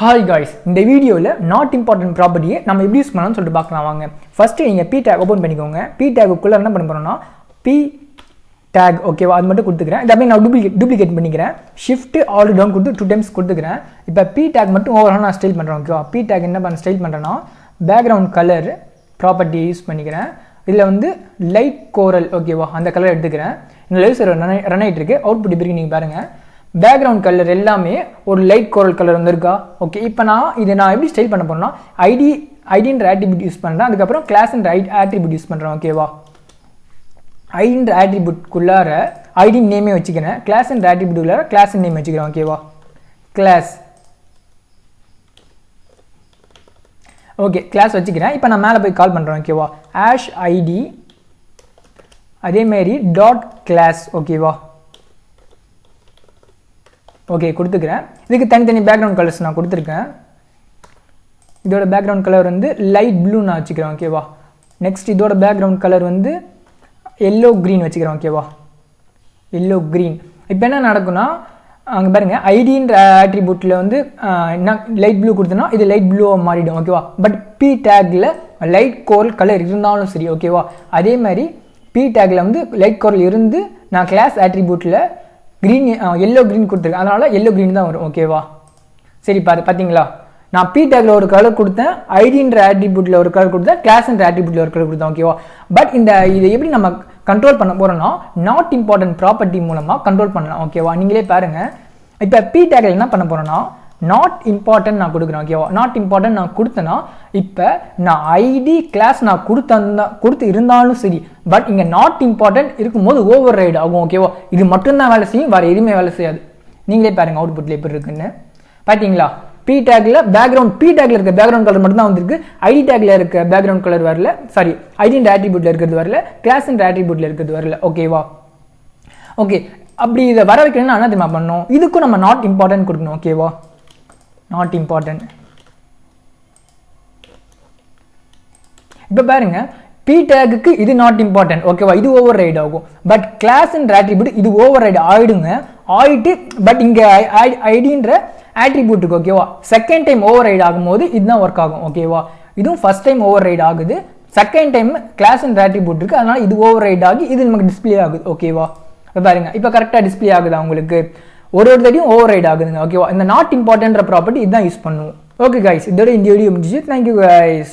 Hi guys, இந்த வீடியோல not important property நம்ம எப்படி யூஸ் பண்ணலாம்னு சொல்லிட்டு பார்க்கலாம் வாங்க. ஃபர்ஸ்ட் நீங்க p tag ஓபன் பண்ணிக்கோங்க. p tag குள்ள என்ன பண்ண போறோம்னா p tag ஓகேவா அது மட்டும் கொடுத்துக்கிறேன். இத அப்படியே நான் டூப்ளிகேட் பண்ணிக்கிறேன். shift alt down கொடுத்து 2 times கொடுத்துக்கிறேன். இப்போ p tag மட்டும் ஓவரால் நான் ஸ்டைல் பண்றேன் ஓகேவா. p tag என்ன பண்ண ஸ்டைல் பண்றேன்னா background color property யூஸ் பண்ணிக்கிறேன். இதுல வந்து லைட் கோரல் ஓகேவா அந்த கலர் எடுத்துக்கிறேன். இந்த லைவ் சர்வர் ரன் ஆயிட்டு இருக்கு. அவுட்புட் இப்படி நீங்க பாருங்க. பேக்ரவுண்ட் கலர் எல்லாமே ஒரு லைட் கோரல் கலர் வந்திருக்கா ஓகே. இப்போ நான் எப்படி ஸ்டைல் பண்ண போறேன்னா ஐடின்ற ஆட்ரிபியூட் யூஸ் பண்றேன். அதுக்கப்புறம் கிளாஸ்ன்ற ஆட்ரிபியூட் யூஸ் பண்றேன் ஓகேவா. ஐடின்ற ஆட்ரிபியூட்குள்ளார ஐடி நேமே வச்சுக்கிறேன். கிளாஸ்ன்ற ஆட்ரிபியூட்குள்ளார கிளாஸ் நேம் வச்சுக்கிறேன் ஓகேவா. கிளாஸ் ஓகே கிளாஸ் வச்சுக்கிறேன். இப்போ நான் மேலே போய் கால் பண்றேன் ஓகேவா. ஆஷ் ஐடி அதே மாதிரி டாட் கிளாஸ் ஓகேவா. ஓகே கொடுத்துக்கிறேன். இதுக்கு தனித்தனி பேக்ரவுண்ட் கலர்ஸ் நான் கொடுத்துருக்கேன். இதோட பேக்ரவுண்ட் கலர் வந்து லைட் ப்ளூ நான் வச்சுக்கிறேன் ஓகேவா. நெக்ஸ்ட் இதோட பேக்ரவுண்ட் கலர் வந்து எல்லோ க்ரீன் வச்சுக்கிறேன் ஓகேவா. Yellow green. இப்போ என்ன நடக்கும்னா அங்கே பாருங்க ஐடின்ற ஆட்ரிபியூட்டில் வந்து என்ன லைட் ப்ளூ கொடுத்தோன்னா இது லைட் ப்ளூவாக மாறிடும் ஓகேவா. பட் பி டேக்கில் லைட் கோரல் கலர் இருந்தாலும் சரி ஓகேவா. அதே மாதிரி பி டேக்கில் வந்து லைட் கோரல் இருந்து நான் கிளாஸ் ஆட்ரிபியூட்டில் க்ரீன் எல்லோ க்ரீன் கொடுத்துருக்கேன். அதனால எல்லோ க்ரீன் தான் வரும் ஓகேவா. சரி பார்த்தீங்களா நான் பி டேக்ல ஒரு கலர் கொடுத்தேன், ஐடின்ற ஆட்ரிபியூட்ல ஒரு கலர் கொடுத்தேன், கிளாஸ்ன்ற ஆட்ரிபியூட்ல ஒரு கலர் கொடுத்தேன் ஓகேவா. பட் இதை எப்படி நம்ம கண்ட்ரோல் பண்ண போறோம்னா நாட் இம்பார்ட்டன்ட் ப்ராப்பர்ட்டி மூலமா கண்ட்ரோல் பண்ணலாம் ஓகேவா. நீங்களே பாருங்க. இப்போ பி டேக்ல என்ன பண்ண போறோம்னா நாட் இம்பார்ட்டன்ட் நான் கொடுக்குறேன் ஓகேவா. நாட் இம்பார்ட்டன்ட் நான் கொடுத்தேன்னா இப்போ நான் ஐடி கிளாஸ் நான் கொடுத்து இருந்தாலும் சரி பட் இங்கே நாட் இம்பார்ட்டன்ட் இருக்கும்போது ஓவர் ரைடு ஆகும் ஓகேவா. இது மட்டும்தான் வேலை செய்யும், வேறு எதுவுமே வேலை செய்யாது. நீங்களே பாருங்க அவுட்புட்ல எப்படி இருக்குன்னு பார்த்தீங்களா. பி டேக்ல பேக்ரவுண்ட் பி டேக்ல இருக்க பேக்ரவுண்ட் கலர் மட்டும் தான் வந்திருக்கு. ஐடி டேக்ல இருக்க பேக்ரவுண்ட் கலர் வரல, சாரி ஐடின்ற ஆட்ரிபியூட்ல இருக்கிறது வரல, கிளாஸ்ன்ற ஆட்ரிபியூட்ல இருக்கிறது வரல ஓகேவா. ஓகே அப்படி இதை வர வைக்கணும்னா என்ன தெரியுமா பண்ணணும், இதுக்கும் நம்ம நாட் இம்பார்ட்டன்ட் கொடுக்கணும் ஓகேவா. Not important. இப்போ பாருங்க பி டேக்கு இது நாட் இம்பார்ட்டன்ட் ஓகேவா, இது ஓவர் ரைட் ஆகும். பட் கிளாஸ்ன்ற ஆட்ரிபியூட் இது ஓவர் ரைட் ஆயிடுங்க. ஆயிட்டு பட் இங்க ஐடின்ற ஆட்ரிபியூட்டுக்கு ஓகேவா செகண்ட் டைம் ஓவர் ரைட் ஆகும்போது இதுதான் ஒர்க் ஆகும் ஓகேவா. இதுவும் ஃபர்ஸ்ட் டைம் ஓவர் ரைட் ஆகுது, செகண்ட் டைம் கிளாஸ்ன்ற ஆட்ரிபியூட் இருக்கு, அதனால இது ஓவர் ரைட் ஆகி இது நமக்கு டிஸ்பிளே ஆகுது ஓகேவா. பாருங்க இப்போ கரெக்டாக டிஸ்பிளே ஆகுதா உங்களுக்கு. ஒரு தடையும் ஓவர் ரைட் ஆகுதுங்க ஓகேவா. இந்த நாட் இம்பார்ட்டன்ட் ப்ராப்பர்ட்டி இதுதான் யூஸ் பண்ணுவோம். ஓகே கைஸ் இதோட இந்த வீடியோ முடிஞ்சிச்சு. Thank you guys.